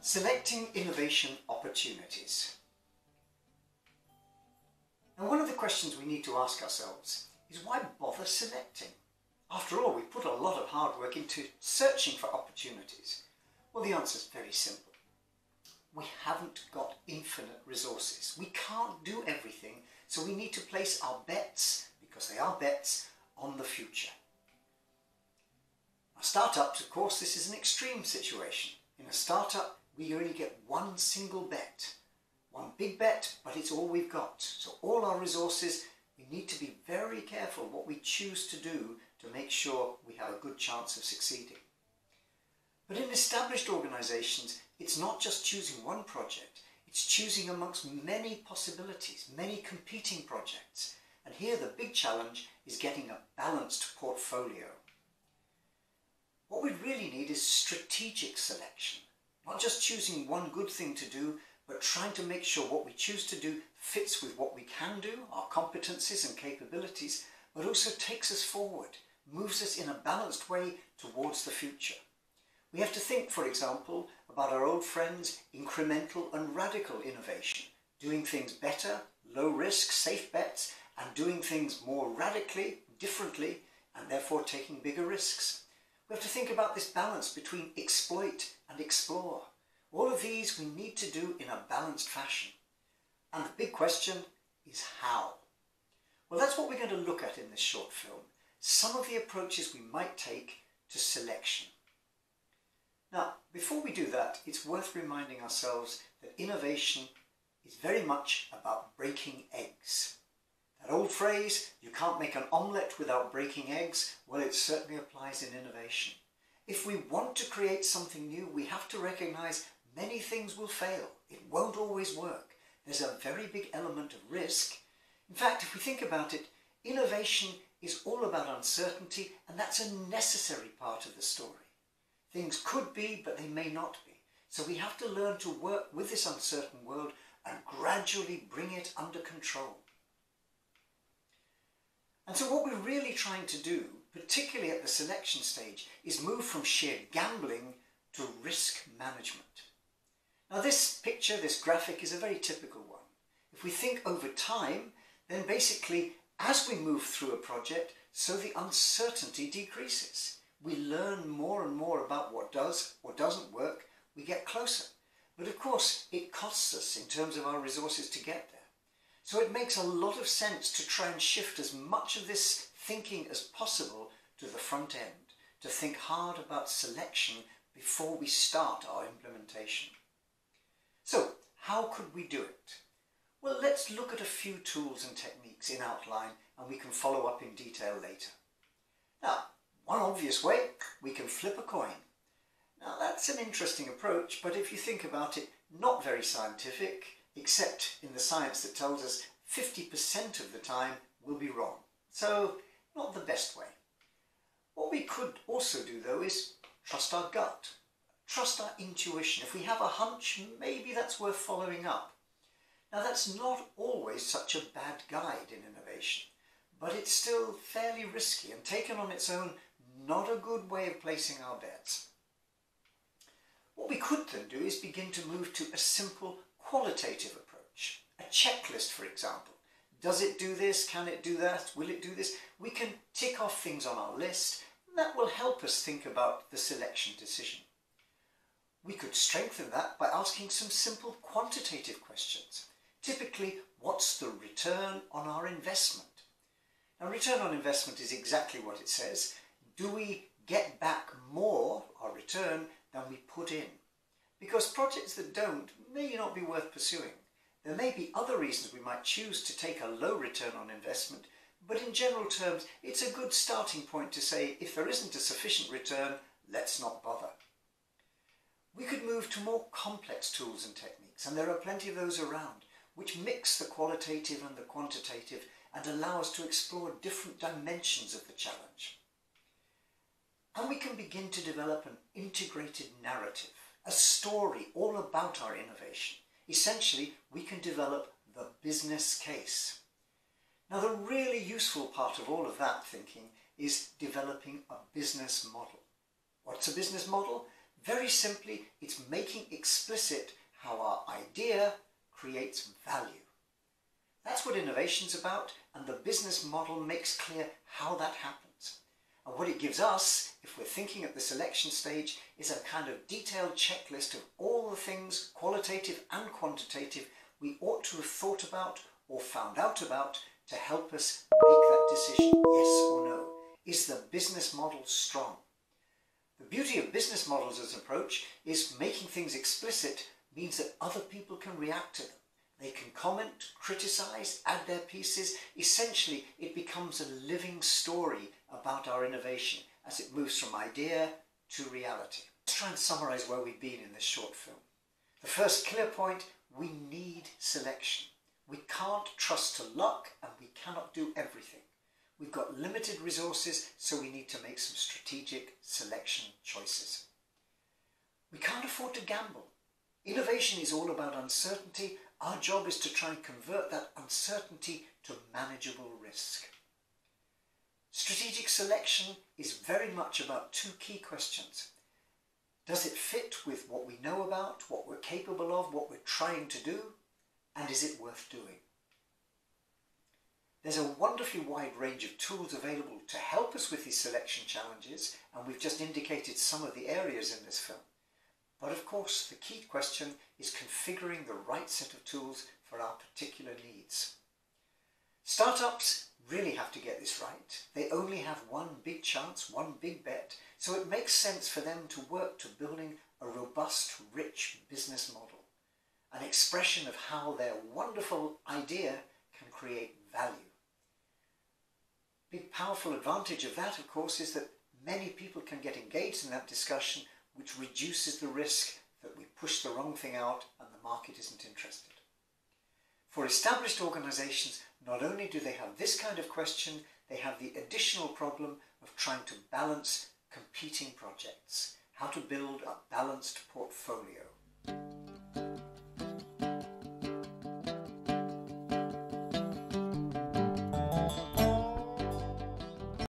Selecting innovation opportunities. Now, one of the questions we need to ask ourselves is why bother selecting? After all, we put a lot of hard work into searching for opportunities. Well, the answer is very simple. We haven't got infinite resources. We can't do everything, so we need to place our bets, because they are bets, on the future. Now, startups, of course, this is an extreme situation. In a startup, we only get one single bet. One big bet, but it's all we've got. So all our resources, we need to be very careful what we choose to do to make sure we have a good chance of succeeding. But in established organisations, it's not just choosing one project, it's choosing amongst many possibilities, many competing projects. And here the big challenge is getting a balanced portfolio. What we really need is strategic selection. Not just choosing one good thing to do, but trying to make sure what we choose to do fits with what we can do, our competencies and capabilities, but also takes us forward, moves us in a balanced way towards the future. We have to think, for example, about our old friends, incremental and radical innovation, doing things better, low risk, safe bets, and doing things more radically, differently, and therefore taking bigger risks. We have to think about this balance between exploit and explore. All of these we need to do in a balanced fashion. And the big question is how? Well, that's what we're going to look at in this short film. Some of the approaches we might take to selection. Now, before we do that, it's worth reminding ourselves that innovation is very much about breaking eggs. That old phrase, you can't make an omelette without breaking eggs, well, it certainly applies in innovation. If we want to create something new, we have to recognise many things will fail. It won't always work. There's a very big element of risk. In fact, if we think about it, innovation is all about uncertainty, and that's a necessary part of the story. Things could be, but they may not be. So we have to learn to work with this uncertain world and gradually bring it under control. And so what we're really trying to do, particularly at the selection stage, is move from sheer gambling to risk management. Now this picture, this graphic, is a very typical one. If we think over time, then basically as we move through a project, so the uncertainty decreases. We learn more and more about what does or doesn't work, we get closer. But of course it costs us in terms of our resources to get there. So it makes a lot of sense to try and shift as much of this thinking as possible to the front end, to think hard about selection before we start our implementation. So, how could we do it? Well, let's look at a few tools and techniques in outline, and we can follow up in detail later. Now, one obvious way, we can flip a coin. Now, that's an interesting approach, but if you think about it, not very scientific, except in the science that tells us 50% of the time we'll be wrong. So, not the best way. What we could also do, though, is trust our gut. Trust our intuition. If we have a hunch, maybe that's worth following up. Now, that's not always such a bad guide in innovation, but it's still fairly risky and taken on its own, not a good way of placing our bets. What we could then do is begin to move to a simple qualitative approach. A checklist, for example. Does it do this? Can it do that? Will it do this? We can tick off things on our list, and that will help us think about the selection decision. We could strengthen that by asking some simple quantitative questions. Typically, what's the return on our investment? Now, return on investment is exactly what it says. Do we get back more, our return, than we put in? Because projects that don't may not be worth pursuing. There may be other reasons we might choose to take a low return on investment, but in general terms, it's a good starting point to say, if there isn't a sufficient return, let's not bother. We could move to more complex tools and techniques, and there are plenty of those around, which mix the qualitative and the quantitative and allow us to explore different dimensions of the challenge. And we can begin to develop an integrated narrative, a story all about our innovation. Essentially, we can develop the business case. Now, the really useful part of all of that thinking is developing a business model. What's a business model? Very simply, it's making explicit how our idea creates value. That's what innovation's about, and the business model makes clear how that happens. And what it gives us, if we're thinking at the selection stage, is a kind of detailed checklist of all the things, qualitative and quantitative, we ought to have thought about or found out about to help us make that decision, yes or no. Is the business model strong? The beauty of business models as an approach is making things explicit means that other people can react to them. They can comment, criticise, add their pieces. Essentially, it becomes a living story about our innovation as it moves from idea to reality. Let's try and summarise where we've been in this short film. The first clear point, we need selection. We can't trust to luck and we cannot do everything. We've got limited resources, so we need to make some strategic selection choices. We can't afford to gamble. Innovation is all about uncertainty. Our job is to try and convert that uncertainty to manageable risk. Strategic selection is very much about two key questions. Does it fit with what we know about, what we're capable of, what we're trying to do? And is it worth doing? There's a wonderfully wide range of tools available to help us with these selection challenges, and we've just indicated some of the areas in this film. But of course, the key question is configuring the right set of tools for our particular needs. Startups really have to get this right. They only have one big chance, one big bet, so it makes sense for them to work to building a robust, rich business model, an expression of how their wonderful idea can create value. Big powerful advantage of that, of course, is that many people can get engaged in that discussion, which reduces the risk that we push the wrong thing out and the market isn't interested. For established organisations, not only do they have this kind of question, they have the additional problem of trying to balance competing projects, how to build a balanced portfolio.